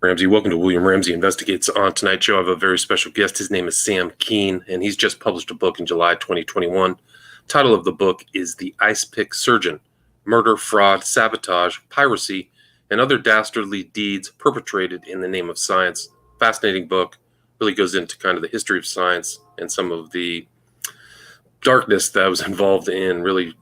Ramsey. Welcome to William Ramsey Investigates. On tonight's show, I have a very special guest. His name is Sam Kean, and he's just published a book in July 2021. Title of the book is The Icepick Surgeon: Murder, Fraud, Sabotage, Piracy, and Other Dastardly Deeds Perpetrated in the Name of Science. Fascinating book. Really goes into kind of the history of science and some of the darkness that was involved in really,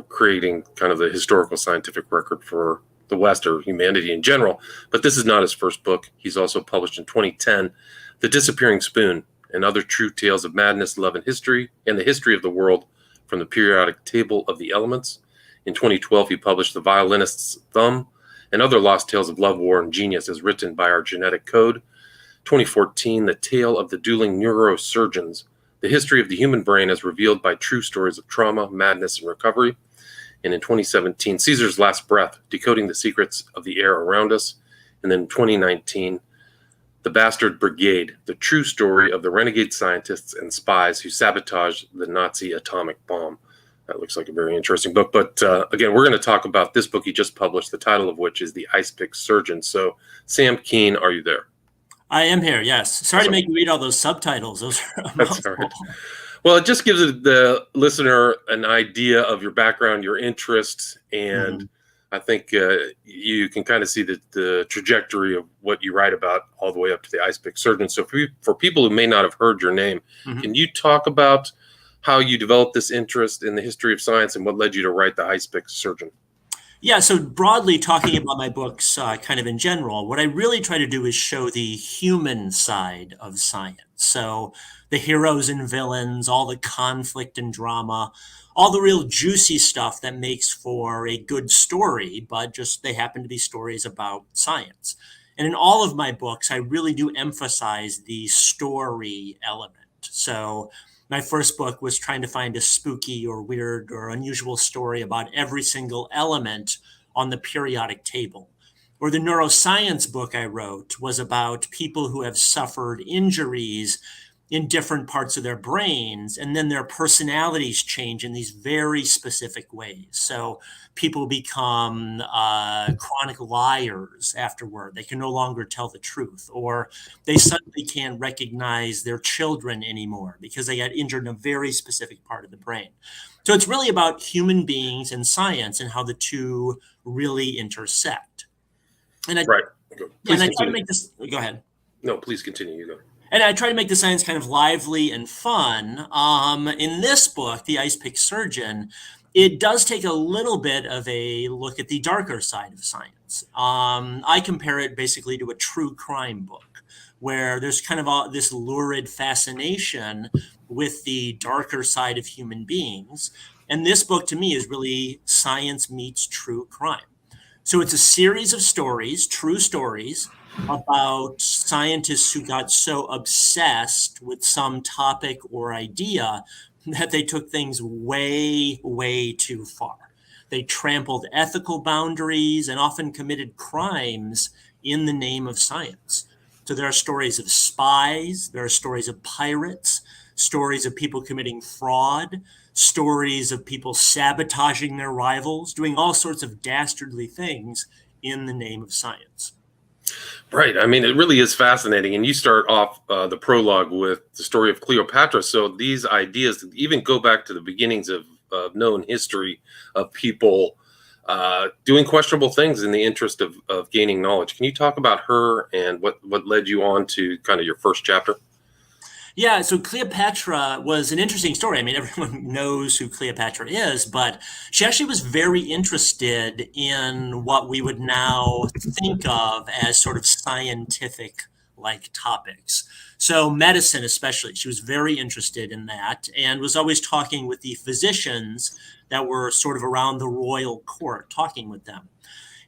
creating kind of the historical scientific record for the West or humanity in general. But this is not his first book. He's also published in 2010, The Disappearing Spoon and Other True Tales of Madness, Love, and History, and the History of the World from the Periodic Table of the Elements. In 2012, he published The Violinist's Thumb and Other Lost Tales of Love, War, and Genius as written by our genetic code. 2014, The Tale of the Dueling Neurosurgeons, the history of the human brain as revealed by true stories of trauma, madness, and recovery. And in 2017, Caesar's Last Breath, Decoding the Secrets of the Air Around Us. And then 2019, The Bastard Brigade, the true story of the renegade scientists and spies who sabotaged the Nazi atomic bomb. That looks like a very interesting book. But again, we're going to talk about this book he just published, the title of which is The Icepick Surgeon. So, Sam Kean, are you there? I am here, yes. Sorry to make you read all those subtitles. Those are That's all right. Well, it just gives the listener an idea of your background, your interests, and I think you can kind of see the trajectory of what you write about all the way up to the Icepick Surgeon. So for people who may not have heard your name, can you talk about how you developed this interest in the history of science and what led you to write the Icepick Surgeon? Yeah, so broadly talking about my books kind of in general, what I really try to do is show the human side of science. So the heroes and villains, all the conflict and drama, all the real juicy stuff that makes for a good story, but just they happen to be stories about science. And in all of my books, I really do emphasize the story element. So my first book was trying to find a spooky or weird or unusual story about every single element on the periodic table. Or the neuroscience book I wrote was about people who have suffered injuries in different parts of their brains, and then their personalities change in these very specific ways. So people become chronic liars afterward. They can no longer tell the truth, or they suddenly can't recognize their children anymore because they got injured in a very specific part of the brain. So it's really about human beings and science and how the two really intersect. And I try to make this, go ahead. No, please continue. You go. And I try to make the science kind of lively and fun. In this book, The Icepick Surgeon, it does take a little bit of a look at the darker side of science. I compare it basically to a true crime book, where there's kind of this lurid fascination with the darker side of human beings. And this book, to me, is really science meets true crime. So it's a series of stories, true stories, about scientists who got so obsessed with some topic or idea that they took things way, way too far. They trampled ethical boundaries and often committed crimes in the name of science. So there are stories of spies, there are stories of pirates, stories of people committing fraud, stories of people sabotaging their rivals, doing all sorts of dastardly things in the name of science. Right. I mean, it really is fascinating. And you start off the prologue with the story of Cleopatra. So these ideas even go back to the beginnings of known history of people doing questionable things in the interest of gaining knowledge. Can you talk about her and what led you on to kind of your first chapter? Yeah, so Cleopatra was an interesting story. I mean, everyone knows who Cleopatra is, but she actually was very interested in what we would now think of as sort of scientific-like topics. So medicine especially, she was very interested in that and was always talking with the physicians that were sort of around the royal court, talking with them.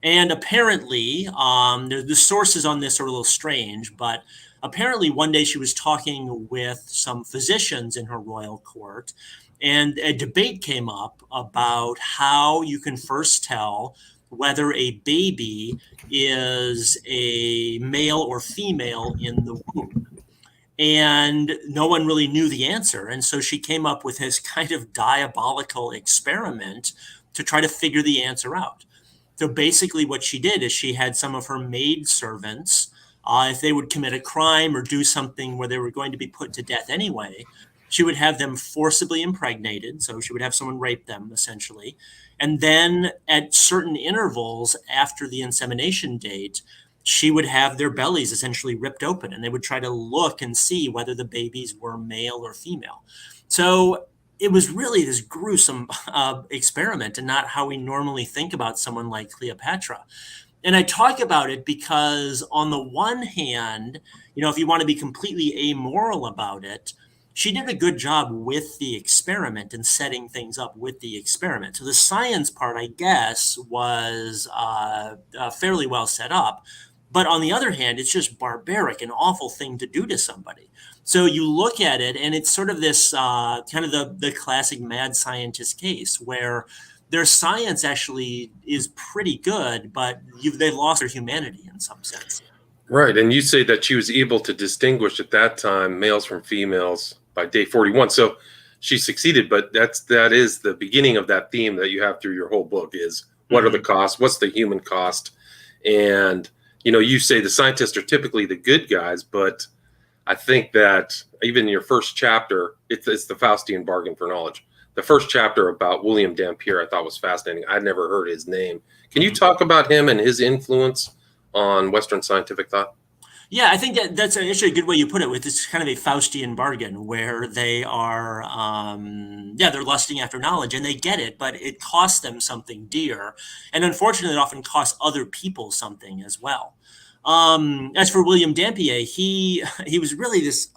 And apparently, the sources on this are a little strange, but apparently one day she was talking with some physicians in her royal court, and a debate came up about how you can first tell whether a baby is a male or female in the womb. And no one really knew the answer. And so she came up with this kind of diabolical experiment to try to figure the answer out. So basically what she did is she had some of her maidservants If they would commit a crime or do something where they were going to be put to death anyway, she would have them forcibly impregnated. So she would have someone rape them, essentially. And then at certain intervals after the insemination date, she would have their bellies essentially ripped open, and they would try to look and see whether the babies were male or female. So it was really this gruesome experiment, and not how we normally think about someone like Cleopatra. And I talk about it because, on the one hand, if you want to be completely amoral about it, she did a good job with the experiment and setting things up with the experiment. So the science part, I guess, was fairly well set up. But on the other hand, it's just barbaric and awful thing to do to somebody. So you look at it, and it's sort of this kind of the classic mad scientist case, where their science actually is pretty good, but they've lost their humanity in some sense. Right. And you say that she was able to distinguish at that time males from females by day 41. So she succeeded, but that is the beginning of that theme that you have through your whole book is what are the costs? What's the human cost? And, you say the scientists are typically the good guys, but I think that even in your first chapter, it's the Faustian bargain for knowledge. The first chapter about William Dampier I thought was fascinating. I'd never heard his name. Can you talk about him and his influence on Western scientific thought? Yeah, I think that's actually a good way you put it. With this kind of a Faustian bargain, where they are, they're lusting after knowledge, and they get it, but it costs them something dear, and unfortunately, it often costs other people something as well. As for William Dampier, he was really this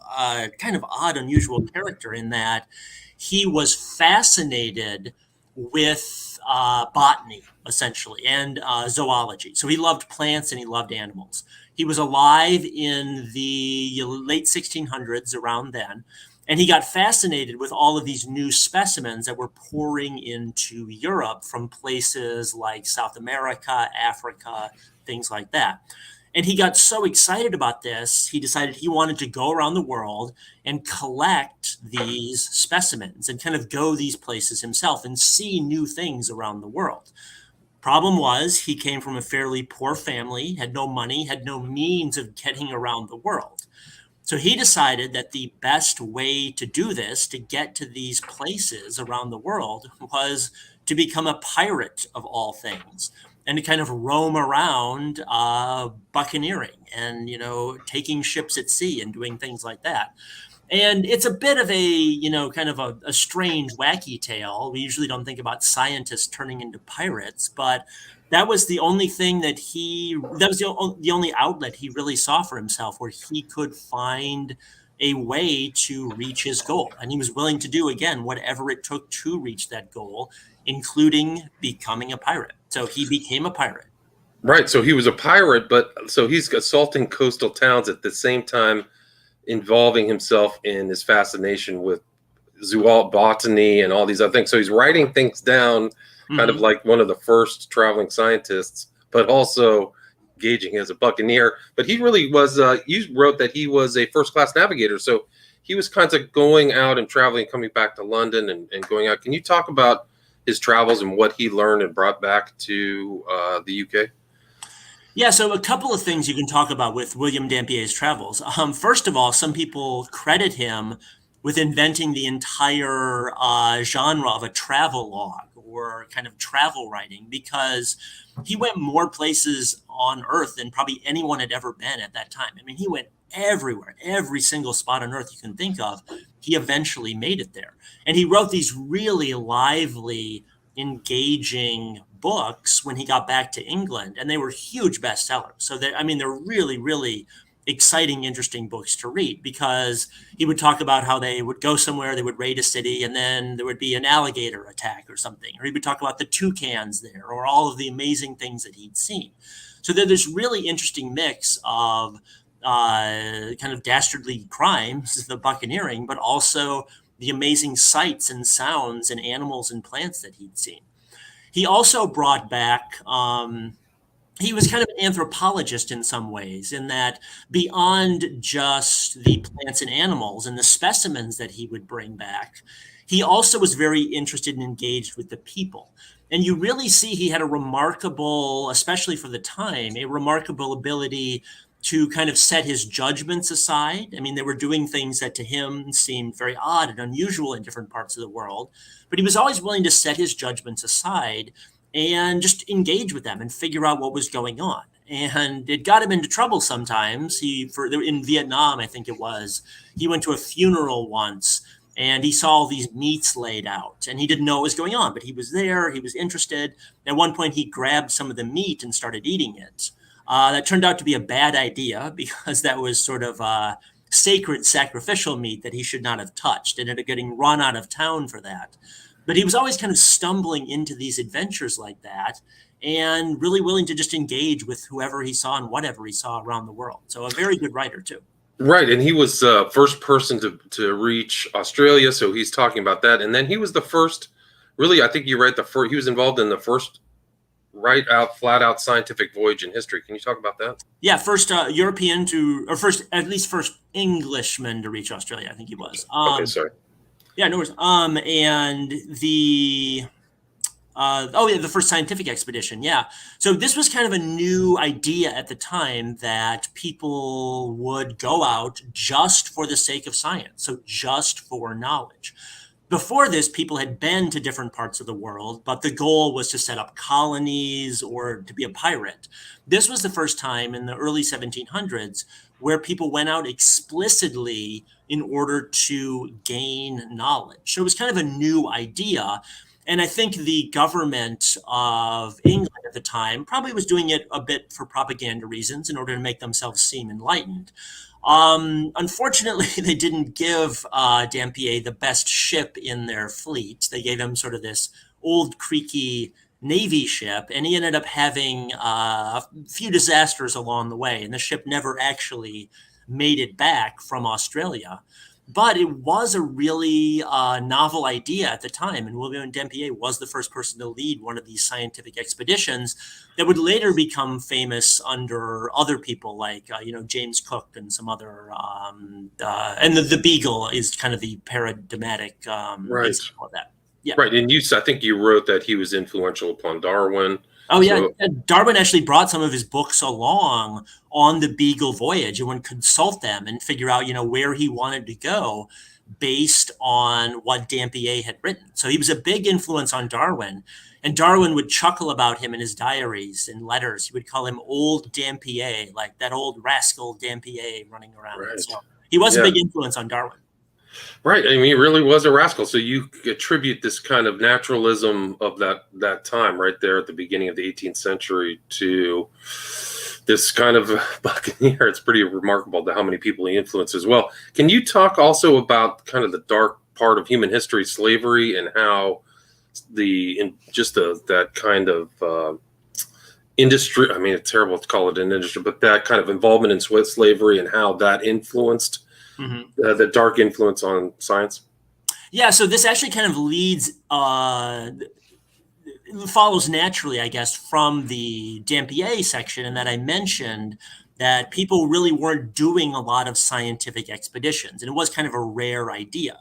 kind of odd, unusual character in that he was fascinated with botany, essentially, and zoology. So he loved plants and he loved animals. He was alive in the late 1600s, around then, and he got fascinated with all of these new specimens that were pouring into Europe from places like South America, Africa, things like that. And he got so excited about this, he decided he wanted to go around the world and collect these specimens and kind of go these places himself and see new things around the world. Problem was, he came from a fairly poor family, had no money, had no means of getting around the world. So he decided that the best way to do this, to get to these places around the world, was to become a pirate of all things, and to kind of roam around buccaneering and, taking ships at sea and doing things like that. And it's a bit of a, kind of a strange, wacky tale. We usually don't think about scientists turning into pirates, but that was the only thing that was the only outlet he really saw for himself, where he could find a way to reach his goal. And he was willing to do, again, whatever it took to reach that goal, including becoming a pirate. So he became a pirate. Right. So he was a pirate, but so he's assaulting coastal towns at the same time, involving himself in his fascination with botany and all these other things. So he's writing things down, kind of like one of the first traveling scientists, but also engaging as a buccaneer. But he really was, you wrote that he was a first-class navigator. So he was kind of going out and traveling, coming back to London and going out. Can you talk about his travels and what he learned and brought back to the UK? Yeah, so a couple of things you can talk about with William Dampier's travels. First of all, some people credit him with inventing the entire genre of a travel log, or kind of travel writing, because he went more places on Earth than probably anyone had ever been at that time. I mean, he went everywhere, every single spot on Earth you can think of. He eventually made it there. And he wrote these really lively, engaging books when he got back to England, and they were huge bestsellers. So they're really, really exciting, interesting books to read, because he would talk about how they would go somewhere, they would raid a city, and then there would be an alligator attack or something. Or he would talk about the toucans there, or all of the amazing things that he'd seen. So there's this really interesting mix of kind of dastardly crimes, the buccaneering, but also the amazing sights and sounds and animals and plants that he'd seen. He also brought back, he was kind of an anthropologist in some ways, in that beyond just the plants and animals and the specimens that he would bring back, he also was very interested and engaged with the people. And you really see he had a remarkable, especially for the time, a remarkable ability to kind of set his judgments aside. I mean, they were doing things that to him seemed very odd and unusual in different parts of the world, but he was always willing to set his judgments aside and just engage with them and figure out what was going on. And it got him into trouble sometimes. In Vietnam, I think it was, he went to a funeral once and he saw all these meats laid out and he didn't know what was going on, but he was there, he was interested. At one point, he grabbed some of the meat and started eating it. That turned out to be a bad idea because that was sort of sacred sacrificial meat that he should not have touched, and ended up getting run out of town for that. But he was always kind of stumbling into these adventures like that and really willing to just engage with whoever he saw and whatever he saw around the world. So a very good writer, too. Right, and he was first person to reach Australia, so he's talking about that. And then he was the first, really, I think you read the first, he was involved in the first flat out scientific voyage in history. Can you talk about that? Yeah, first European to, or first, at least first Englishman to reach Australia, I think he was. Okay, sorry. Yeah, no worries. And the the first scientific expedition. Yeah. So this was kind of a new idea at the time that people would go out just for the sake of science. So just for knowledge. Before this, people had been to different parts of the world, but the goal was to set up colonies or to be a pirate. This was the first time in the early 1700s where people went out explicitly in order to gain knowledge. So it was kind of a new idea. And I think the government of England at the time probably was doing it a bit for propaganda reasons in order to make themselves seem enlightened. Unfortunately, they didn't give Dampier the best ship in their fleet. They gave him sort of this old creaky Navy ship, and he ended up having a few disasters along the way, and the ship never actually made it back from Australia. But it was a really novel idea at the time, and William Dampier was the first person to lead one of these scientific expeditions that would later become famous under other people like, James Cook and some other, and the Beagle is kind of the paradigmatic Right. example of that. Yeah. Right, and I think you wrote that he was influential upon Darwin. Oh, yeah. Darwin actually brought some of his books along on the Beagle voyage and would consult them and figure out, where he wanted to go based on what Dampier had written. So he was a big influence on Darwin. And Darwin would chuckle about him in his diaries and letters. He would call him Old Dampier, like that old rascal Dampier running around. Right. So he was a big influence on Darwin. Right. I mean, he really was a rascal. So you attribute this kind of naturalism of that time right there at the beginning of the 18th century to this kind of buccaneer. It's pretty remarkable to how many people he influenced as well. Can you talk also about kind of the dark part of human history, slavery, and how that kind of industry, I mean, it's terrible to call it an industry, but that kind of involvement in slavery and how that influenced the dark influence on science? Yeah, so this actually kind of follows naturally, I guess, from the Dampier section, and that I mentioned that people really weren't doing a lot of scientific expeditions, and it was kind of a rare idea.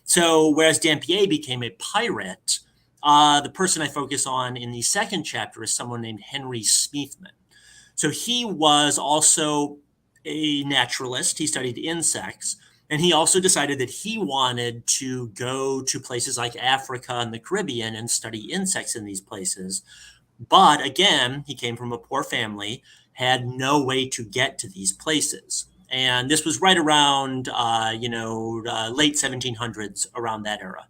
So whereas Dampier became a pirate, the person I focus on in the second chapter is someone named Henry Smeathman. So he was also a naturalist. He studied insects, and he also decided that he wanted to go to places like Africa and the Caribbean and study insects in these places. But again, he came from a poor family, had no way to get to these places. And this was right around, late 1700s, around that era.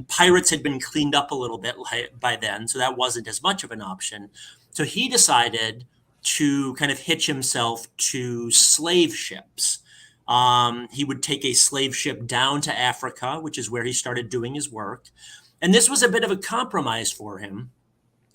Pirates had been cleaned up a little bit by then, so that wasn't as much of an option. So he decided to kind of hitch himself to slave ships. He would take a slave ship down to Africa, which is where he started doing his work. And this was a bit of a compromise for him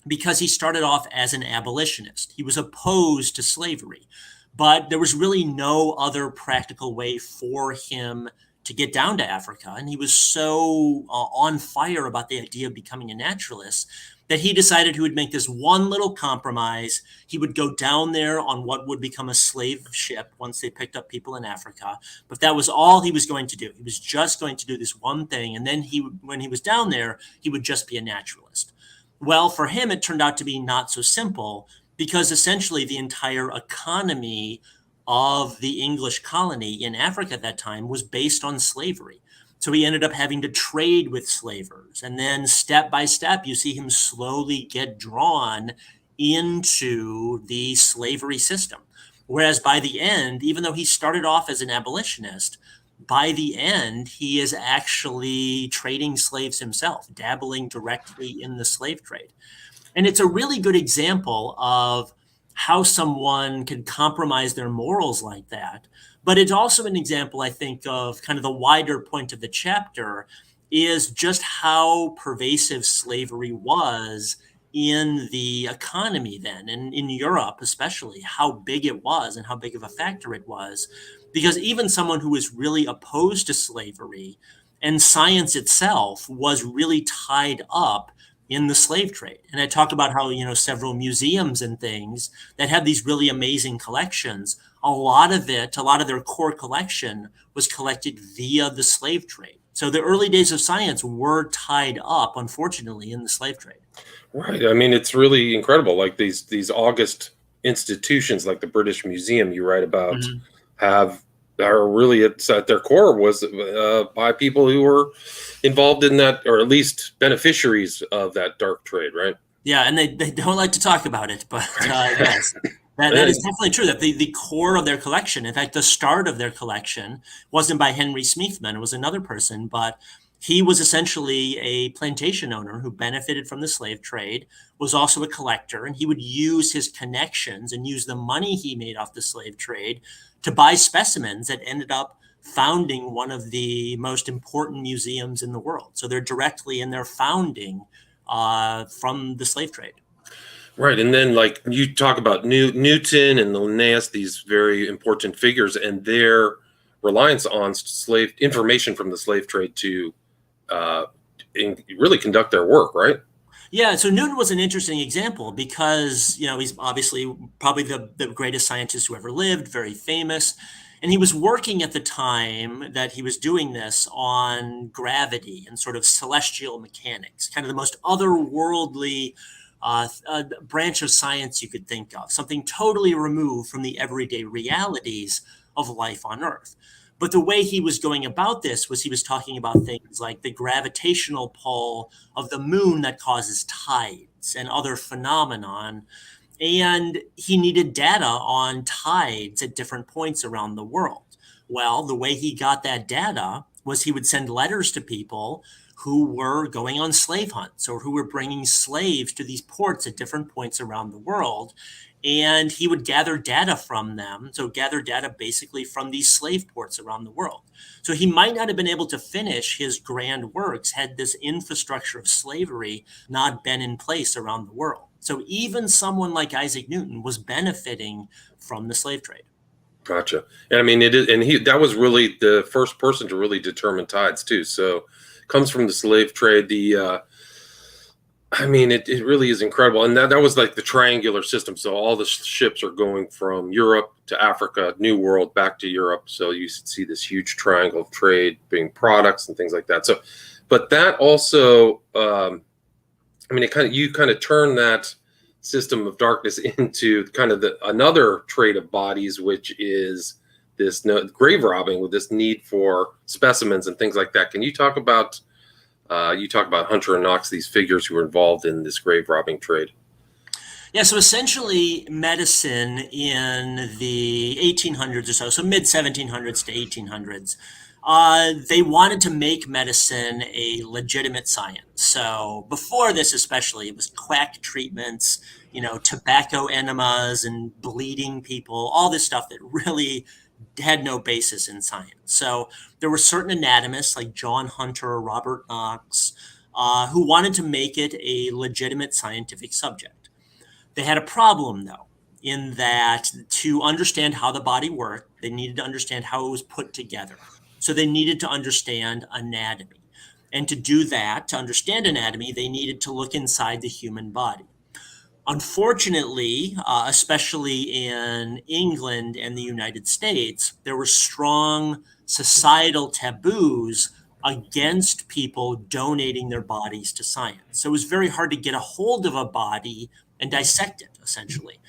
because he started off as an abolitionist. He was opposed to slavery, but there was really no other practical way for him to get down to Africa. And he was so on fire about the idea of becoming a naturalist that he decided he would make this one little compromise. He would go down there on what would become a slave ship once they picked up people in Africa. But that was all he was going to do. He was just going to do this one thing. And then when he was down there, he would just be a naturalist. Well, for him, it turned out to be not so simple because essentially the entire economy of the English colony in Africa at that time was based on slavery. So he ended up having to trade with slavers. And then step by step, you see him slowly get drawn into the slavery system. Whereas by the end, even though he started off as an abolitionist, by the end, he is actually trading slaves himself, dabbling directly in the slave trade. And it's a really good example of how someone can compromise their morals like that. But it's also an example, I think, of kind of the wider point of the chapter is just how pervasive slavery was in the economy then, and in Europe especially, how big it was and how big of a factor it was. Because even someone who was really opposed to slavery and science itself was really tied up in the slave trade. And I talk about how, several museums and things that have these really amazing collections, a lot of their core collection was collected via the slave trade. So the early days of science were tied up, unfortunately, in the slave trade. Right. I mean, it's really incredible. Like these August institutions, like the British Museum you write about, are really at their core was by people who were involved in that, or at least beneficiaries of that dark trade, right? Yeah, and they don't like to talk about it, but yes, that is definitely true. That the core of their collection, in fact, the start of their collection wasn't by Henry Smeathman, it was another person, but he was essentially a plantation owner who benefited from the slave trade, was also a collector, and he would use his connections and use the money he made off the slave trade to buy specimens that ended up founding one of the most important museums in the world. So they're directly in their founding from the slave trade. Right. And then, like, you talk about Newton and Linnaeus, these very important figures, and their reliance on slave information from the slave trade to really conduct their work, right? Yeah, so Newton was an interesting example because, he's obviously probably the greatest scientist who ever lived, very famous. And he was working at the time that he was doing this on gravity and sort of celestial mechanics, kind of the most otherworldly branch of science you could think of, something totally removed from the everyday realities of life on Earth. But the way he was going about this was he was talking about things like the gravitational pull of the moon that causes tides and other phenomenon. And he needed data on tides at different points around the world. Well, the way he got that data was he would send letters to people who were going on slave hunts or who were bringing slaves to these ports at different points around the world. And he would gather data from them. So gather data basically from these slave ports around the world. So he might not have been able to finish his grand works had this infrastructure of slavery not been in place around the world. So even someone like Isaac Newton was benefiting from the slave trade. Gotcha. And I mean, that was really the first person to really determine tides too. So comes from the slave trade. It really is incredible. And that was like the triangular system. So all the ships are going from Europe to Africa, New World, back to Europe. So you see this huge triangle of trade being products and things like that. So, but that also, you kind of turn that system of darkness into kind of another trade of bodies, which is this grave robbing with this need for specimens and things like that. Can you talk about Hunter and Knox, these figures who were involved in this grave robbing trade? Yeah, so essentially medicine in the 1800s or so mid 1700s to 1800s, they wanted to make medicine a legitimate science. So before this, especially, it was quack treatments, tobacco enemas and bleeding people, all this stuff that really had no basis in science. So there were certain anatomists like John Hunter or Robert Knox who wanted to make it a legitimate scientific subject. They had a problem, though, in that to understand how the body worked, they needed to understand how it was put together. So they needed to understand anatomy. And to do that, to understand anatomy, they needed to look inside the human body. Unfortunately, especially in England and the United States, there were strong societal taboos against people donating their bodies to science. So it was very hard to get a hold of a body and dissect it, essentially.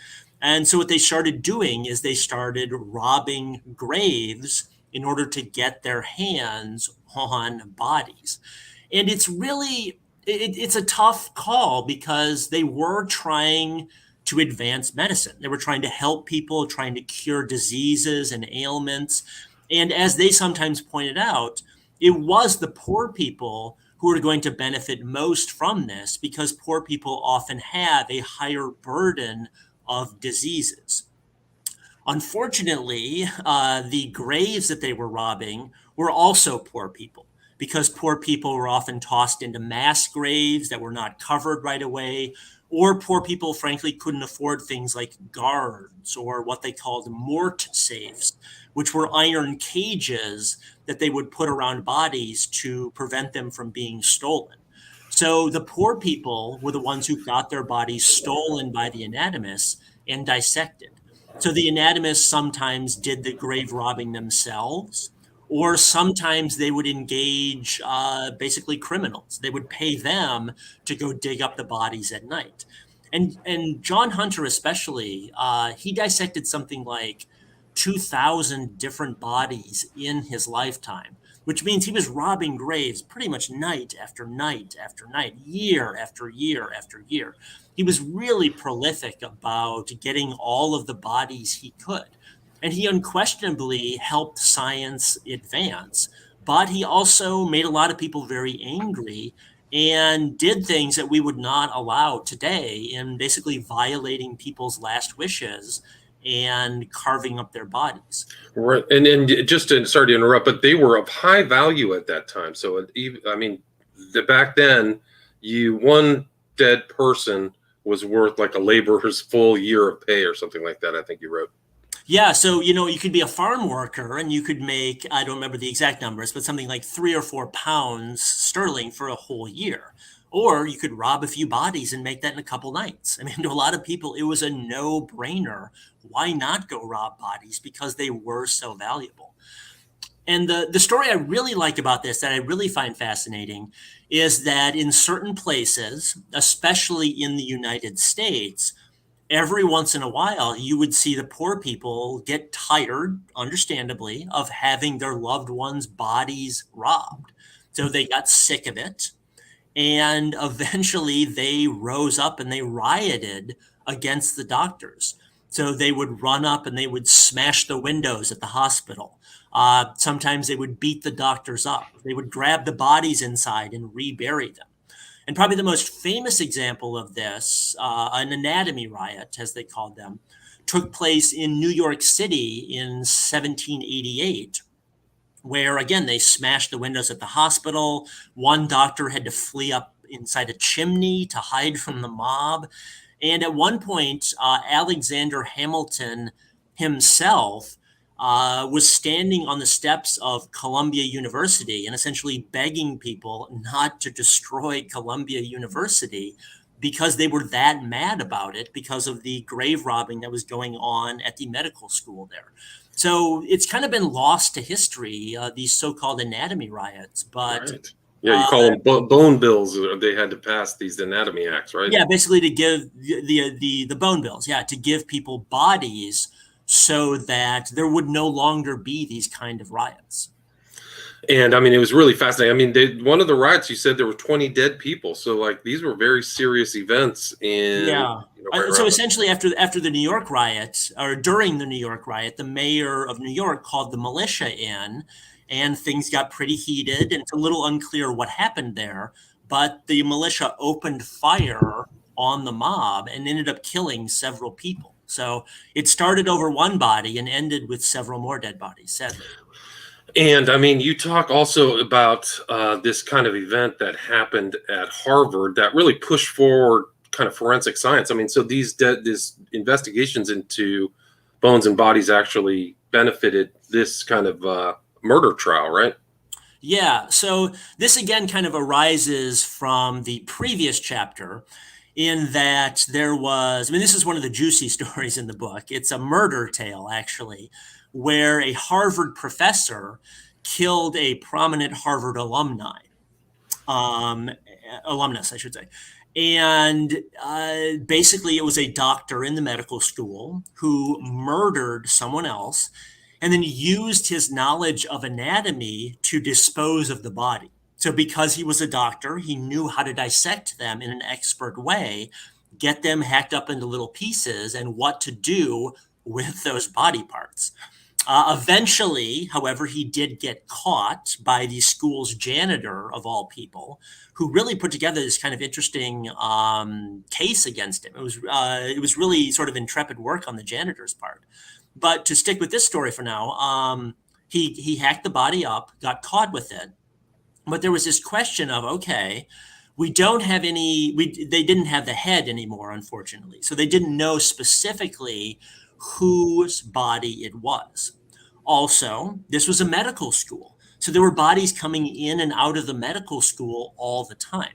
And so what they started doing is they started robbing graves in order to get their hands on bodies. And it's really it's a tough call because they were trying to advance medicine. They were trying to help people, trying to cure diseases and ailments. And as they sometimes pointed out, it was the poor people who are going to benefit most from this because poor people often have a higher burden of diseases. Unfortunately, the graves that they were robbing were also poor people because poor people were often tossed into mass graves that were not covered right away, or poor people, frankly, couldn't afford things like guards or what they called mort safes, which were iron cages that they would put around bodies to prevent them from being stolen. So the poor people were the ones who got their bodies stolen by the anatomists and dissected. So the anatomists sometimes did the grave robbing themselves, or sometimes they would engage basically criminals. They would pay them to go dig up the bodies at night. And John Hunter especially, he dissected something like 2,000 different bodies in his lifetime, which means he was robbing graves pretty much night after night after night, year after year after year. He was really prolific about getting all of the bodies he could. And he unquestionably helped science advance, but he also made a lot of people very angry and did things that we would not allow today in basically violating people's last wishes and carving up their bodies. Right. And just to, sorry to interrupt, but they were of high value at that time. So, I mean, back then, one dead person was worth like a laborer's full year of pay or something like that, I think you wrote. Yeah, so you could be a farm worker and you could make, I don't remember the exact numbers, but something like 3 or 4 pounds sterling for a whole year. Or you could rob a few bodies and make that in a couple nights. I mean, to a lot of people, it was a no-brainer. Why not go rob bodies? Because they were so valuable. And the story I really like about this, that I really find fascinating, is that in certain places, especially in the United States, every once in a while, you would see the poor people get tired, understandably, of having their loved ones' bodies robbed. So they got sick of it. And eventually they rose up and they rioted against the doctors. So they would run up and they would smash the windows at the hospital. Sometimes they would beat the doctors up. They would grab the bodies inside and rebury them. And probably the most famous example of this, an anatomy riot, as they called them, took place in New York City in 1788, where, again, they smashed the windows at the hospital. One doctor had to flee up inside a chimney to hide from the mob. And at one point, Alexander Hamilton himself was standing on the steps of Columbia University and essentially begging people not to destroy Columbia University because they were that mad about it because of the grave robbing that was going on at the medical school there. So it's kind of been lost to history, these so-called anatomy riots. But right. Yeah, you call them bone bills. They had to pass these anatomy acts, right? Yeah, basically to give the bone bills. Yeah, to give people bodies so that there would no longer be these kind of riots. And I mean, it was really fascinating. I mean, one of the riots, you said there were 20 dead people. So, like, these were very serious events. Yeah. So essentially, after the New York riot, or during the New York riot, the mayor of New York called the militia in, and things got pretty heated. And it's a little unclear what happened there, but the militia opened fire on the mob and ended up killing several people. So it started over one body and ended with several more dead bodies, sadly. And I mean, you talk also about this kind of event that happened at Harvard that really pushed forward kind of forensic science. I mean, so these investigations into bones and bodies actually benefited this kind of murder trial, right? Yeah. So this again kind of arises from the previous chapter, in that there was, I mean, this is one of the juicy stories in the book. It's a murder tale, actually, where a Harvard professor killed a prominent Harvard alumnus, I should say. And basically, it was a doctor in the medical school who murdered someone else and then used his knowledge of anatomy to dispose of the body. So, because he was a doctor, he knew how to dissect them in an expert way, get them hacked up into little pieces, and what to do with those body parts. Eventually, however, he did get caught by the school's janitor, of all people, who really put together this kind of interesting case against him. It was really sort of intrepid work on the janitor's part. But to stick with this story for now, he hacked the body up, got caught with it. But there was this question of, okay, we don't have any, they didn't have the head anymore, unfortunately. So they didn't know specifically whose body it was. Also, this was a medical school. So there were bodies coming in and out of the medical school all the time.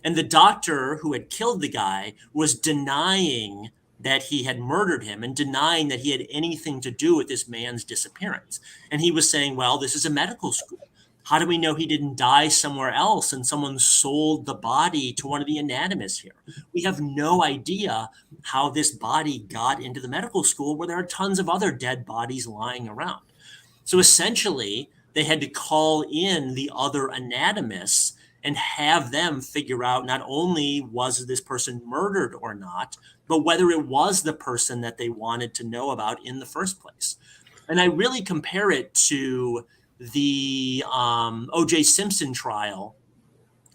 And the doctor who had killed the guy was denying that he had murdered him and denying that he had anything to do with this man's disappearance. And he was saying, well, this is a medical school. How do we know he didn't die somewhere else and someone sold the body to one of the anatomists here? We have no idea how this body got into the medical school where there are tons of other dead bodies lying around. So essentially, they had to call in the other anatomists and have them figure out not only was this person murdered or not, but whether it was the person that they wanted to know about in the first place. And I really compare it to the O.J. Simpson trial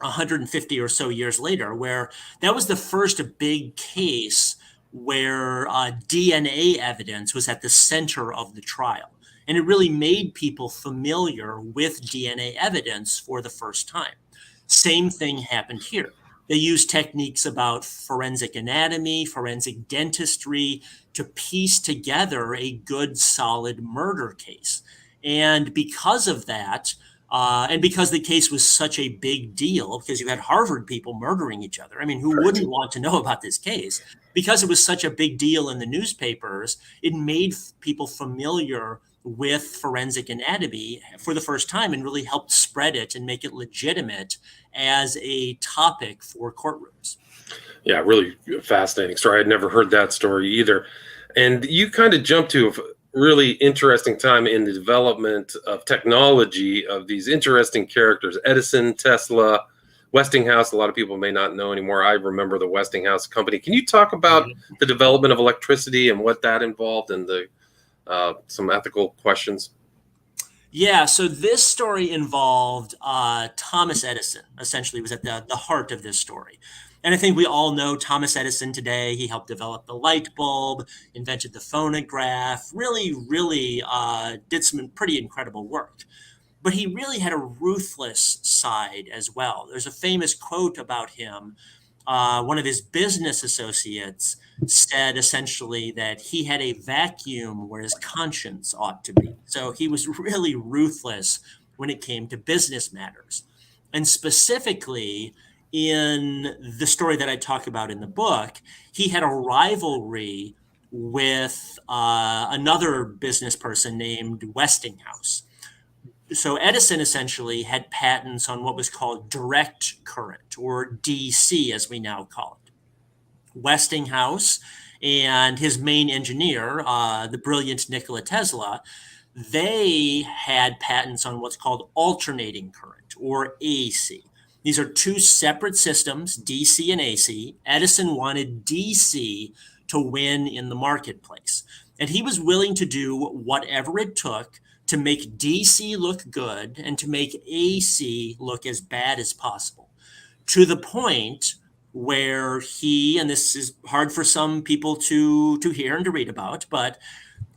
150 or so years later, where that was the first big case where DNA evidence was at the center of the trial. And it really made people familiar with DNA evidence for the first time. Same thing happened here. They used techniques about forensic anatomy, forensic dentistry to piece together a good, solid murder case. And because of that, and because the case was such a big deal, because you had Harvard people murdering each other. I mean, who wouldn't want to know about this case? Because it was such a big deal in the newspapers, it made people familiar with forensic anatomy for the first time and really helped spread it and make it legitimate as a topic for courtrooms. Yeah, really fascinating story. I'd never heard that story either. And you kind of jumped to a really interesting time in the development of technology of these interesting characters, Edison, Tesla, Westinghouse. A lot of people may not know anymore. I remember the Westinghouse company. Can you talk about the development of electricity and what that involved and the some ethical questions? Yeah, so this story involved Thomas Edison, essentially, was at the heart of this story. And I think we all know Thomas Edison today. He helped develop the light bulb, invented the phonograph, really did some pretty incredible work. But he really had a ruthless side as well. There's a famous quote about him. One of his business associates said essentially that he had a vacuum where his conscience ought to be. So he was really ruthless when it came to business matters. And specifically, in the story that I talk about in the book, he had a rivalry with another business person named Westinghouse. So Edison essentially had patents on what was called direct current, or DC as we now call it. Westinghouse and his main engineer, the brilliant Nikola Tesla, they had patents on what's called alternating current, or AC. These are two separate systems, DC and AC. Edison wanted DC to win in the marketplace, and he was willing to do whatever it took to make DC look good and to make AC look as bad as possible, to the point where he, and this is hard for some people to hear and to read about, but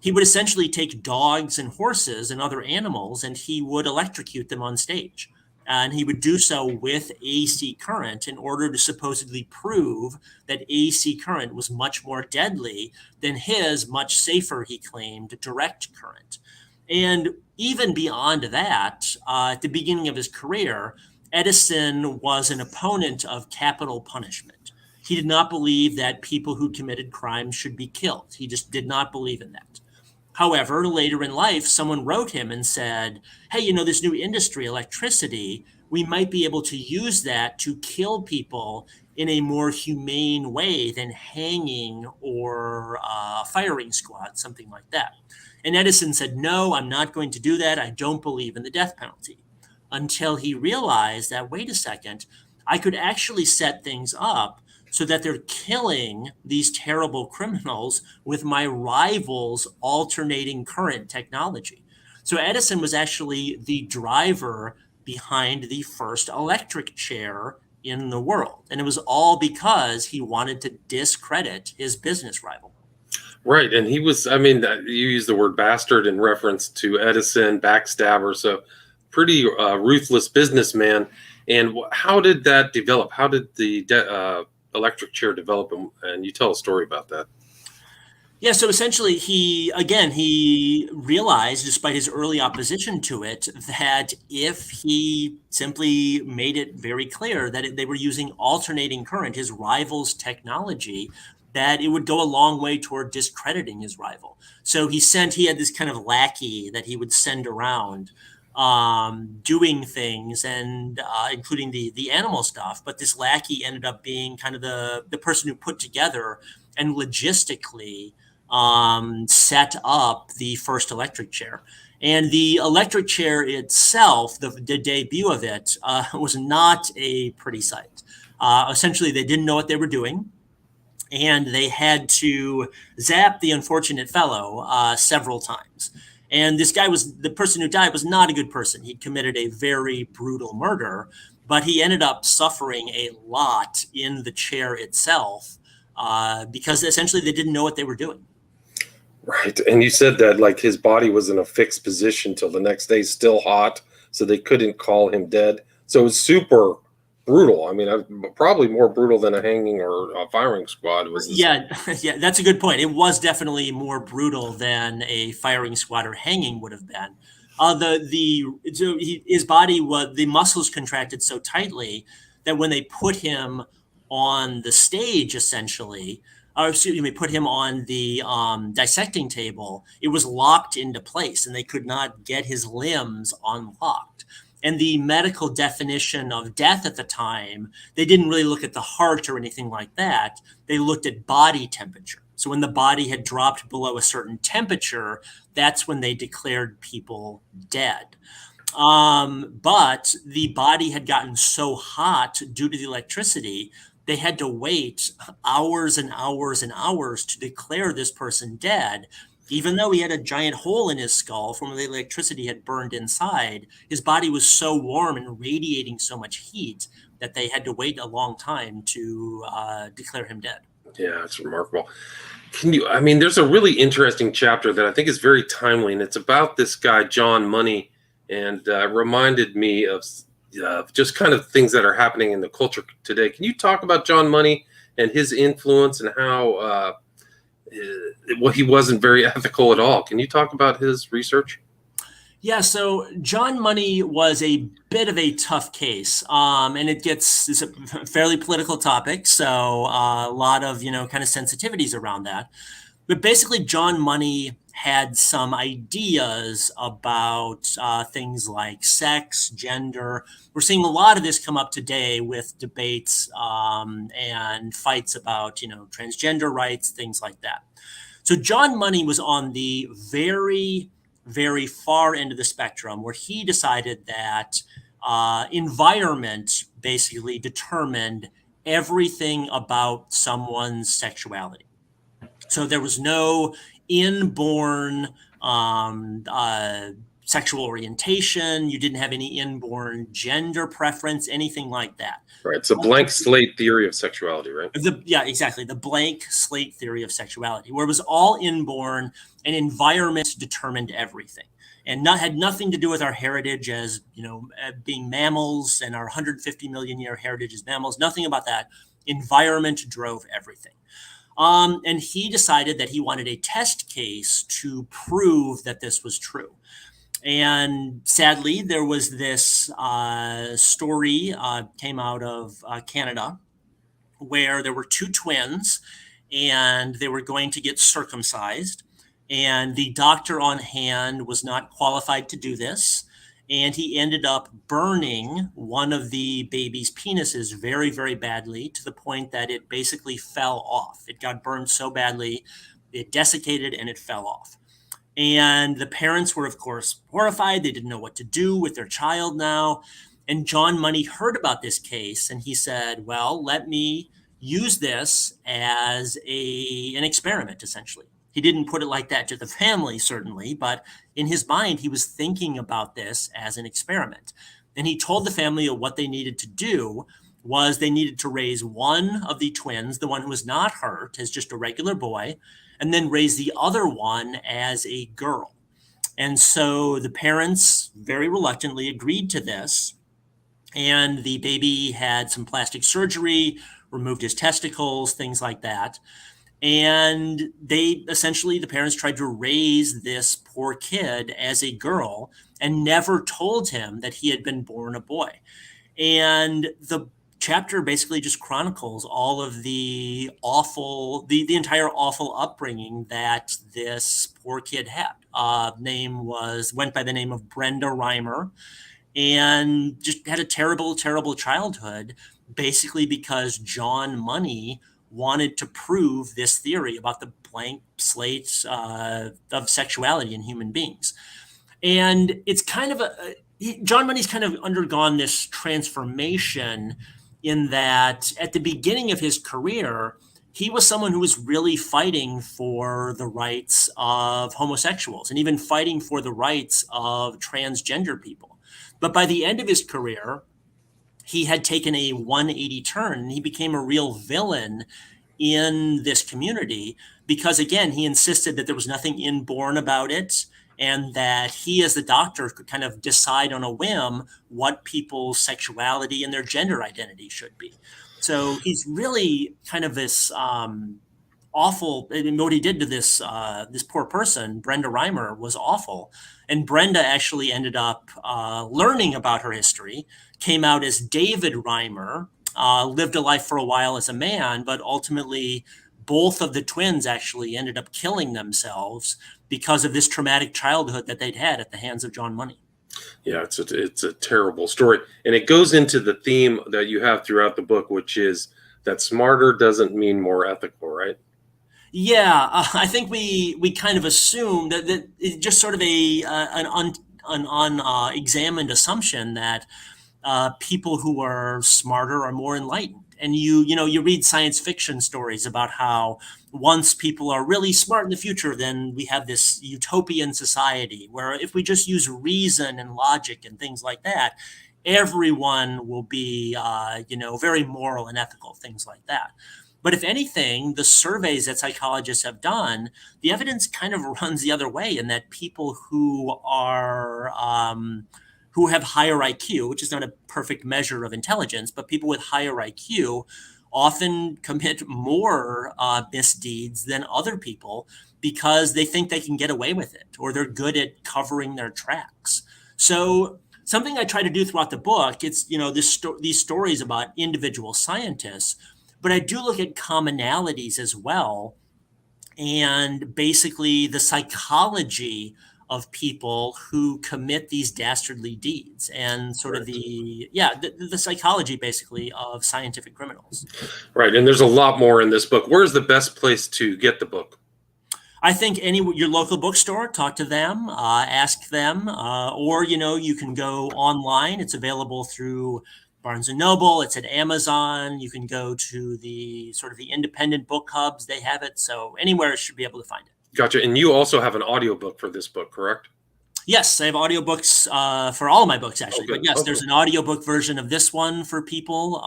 he would essentially take dogs and horses and other animals and he would electrocute them on stage. And he would do so with AC current in order to supposedly prove that AC current was much more deadly than his much safer, he claimed, direct current. And even beyond that, at the beginning of his career, Edison was an opponent of capital punishment. He did not believe that people who committed crimes should be killed. He just did not believe in that. However, later in life, someone wrote him and said, hey, you know, this new industry, electricity, we might be able to use that to kill people in a more humane way than hanging or a firing squad, something like that. And Edison said, no, I'm not going to do that. I don't believe in the death penalty. Until he realized that, wait a second, I could actually set things up so that they're killing these terrible criminals with my rival's alternating current technology. So Edison was actually the driver behind the first electric chair in the world. And it was all because he wanted to discredit his business rival. Right. And he was, I mean, you use the word bastard in reference to Edison, backstabber. So pretty ruthless businessman. And how did that develop? How did the electric chair develop? And you tell a story about that. Yeah, so essentially, he realized, despite his early opposition to it, that if he simply made it very clear that they were using alternating current, his rival's technology, that it would go a long way toward discrediting his rival. So he had this kind of lackey that he would send around doing things, and including the animal stuff. But this lackey ended up being kind of the person who put together and logistically set up the first electric chair. And the electric chair itself, the debut of it, was not a pretty sight. Essentially, they didn't know what they were doing, and they had to zap the unfortunate fellow several times. And the person who died was not a good person. He'd committed a very brutal murder, but he ended up suffering a lot in the chair itself because essentially they didn't know what they were doing. Right. And you said that like his body was in a fixed position till the next day, still hot, so they couldn't call him dead. So it was super brutal. I mean, probably more brutal than a hanging or a firing squad was. Yeah, yeah, that's a good point. It was definitely more brutal than a firing squad or hanging would have been. His body the muscles contracted so tightly that when they put him on the stage, essentially, or excuse me, put him on the dissecting table, it was locked into place, and they could not get his limbs unlocked. And the medical definition of death at the time, they didn't really look at the heart or anything like that. They looked at body temperature. So when the body had dropped below a certain temperature, that's when they declared people dead. But the body had gotten so hot due to the electricity, they had to wait hours and hours and hours to declare this person dead. Even though he had a giant hole in his skull from where the electricity had burned inside, his body was so warm and radiating so much heat that they had to wait a long time to declare him dead. Yeah, it's remarkable. I mean, there's a really interesting chapter that I think is very timely, and it's about this guy, John Money, and reminded me of just kind of things that are happening in the culture today. Can you talk about John Money and his influence and how he wasn't very ethical at all? Can you talk about his research? Yeah, so John Money was a bit of a tough case, and it's a fairly political topic, so a lot of kind of sensitivities around that. But basically, John Money had some ideas about things like sex, gender. We're seeing a lot of this come up today with debates and fights about transgender rights, things like that. So John Money was on the very, very far end of the spectrum, where he decided that environment basically determined everything about someone's sexuality. So there was no inborn sexual orientation. You didn't have any inborn gender preference, anything like that. Right. It's a blank slate theory of sexuality, right? Yeah, exactly. The blank slate theory of sexuality, where it was all inborn and environment determined everything, and had nothing to do with our heritage as being mammals and our 150 million year heritage as mammals. Nothing about that. Environment drove everything. And he decided that he wanted a test case to prove that this was true. And sadly, there was this story came out of Canada where there were two twins and they were going to get circumcised. And the doctor on hand was not qualified to do this. and he ended up burning one of the baby's penises very, very badly, to the point that it basically fell off. It got burned so badly, it desiccated and it fell off. And the parents were, of course, horrified. They didn't know what to do with their child now. And John Money heard about this case, and he said, well, let me use this as an experiment, essentially. He didn't put it like that to the family, certainly, but in his mind, he was thinking about this as an experiment. And he told the family what they needed to do was they needed to raise one of the twins, the one who was not hurt, as just a regular boy, and then raise the other one as a girl. And so the parents very reluctantly agreed to this. And the baby had some plastic surgery, removed his testicles, things like that. And they essentially, the parents tried to raise this poor kid as a girl and never told him that he had been born a boy. And the chapter basically just chronicles all of the awful, the entire awful upbringing that this poor kid had. Went by the name of Brenda Reimer, and just had a terrible, terrible childhood, basically because John Money wanted to prove this theory about the blank slate of sexuality in human beings. And it's kind of John Money's kind of undergone this transformation in that at the beginning of his career, he was someone who was really fighting for the rights of homosexuals and even fighting for the rights of transgender people. But by the end of his career, he had taken a 180 turn and he became a real villain in this community because, again, he insisted that there was nothing inborn about it and that he, as the doctor, could kind of decide on a whim what people's sexuality and their gender identity should be. So he's really kind of this awful. I mean, what he did to this poor person, Brenda Reimer, was awful. And Brenda actually ended up learning about her history, came out as David Reimer, lived a life for a while as a man, but ultimately both of the twins actually ended up killing themselves because of this traumatic childhood that they'd had at the hands of John Money. Yeah, it's a terrible story. And it goes into the theme that you have throughout the book, which is that smarter doesn't mean more ethical, right? Yeah, I think we kind of assume that it's just sort of an unexamined assumption that people who are smarter are more enlightened. And you read science fiction stories about how once people are really smart in the future, then we have this utopian society where if we just use reason and logic and things like that, everyone will be, very moral and ethical, things like that. But if anything, the surveys that psychologists have done, the evidence kind of runs the other way in that people who have higher IQ, which is not a perfect measure of intelligence, but people with higher IQ often commit more misdeeds than other people because they think they can get away with it or they're good at covering their tracks. So something I try to do throughout the book, it's, these stories about individual scientists, but I do look at commonalities as well. And basically the psychology of people who commit these dastardly deeds and sort of the psychology basically of scientific criminals. Right. And there's a lot more in this book. Where's the best place to get the book? I think your local bookstore, talk to them, ask them, or, you can go online. It's available through Barnes & Noble. It's at Amazon. You can go to the sort of the independent book hubs. They have it. So anywhere you should be able to find it. Gotcha. And you also have an audiobook for this book, correct? Yes, I have audiobooks for all of my books, actually. But yes, there's an audiobook version of this one for people.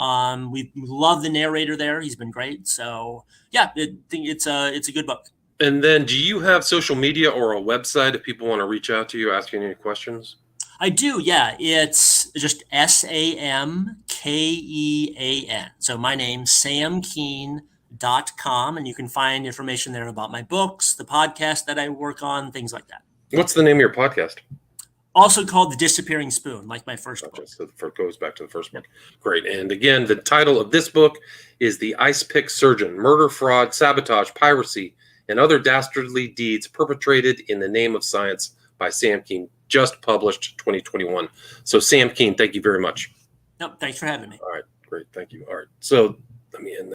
We love the narrator there. He's been great. So yeah, I think it's a good book. And then do you have social media or a website if people want to reach out to you, ask you any questions? I do, yeah. It's just SamKean. So my name, samkean.com, and you can find information there about my books, the podcast that I work on, things like that. What's the name of your podcast? Also called The Disappearing Spoon, like my first book. So it goes back to the first book. Great. And again, the title of this book is The Icepick Surgeon: Murder, Fraud, Sabotage, Piracy, and Other Dastardly Deeds Perpetrated in the Name of Science by Sam Kean, just published 2021. So Sam Kean, thank you very much. No, thanks for having me. All right, great, thank you. All right, so let me end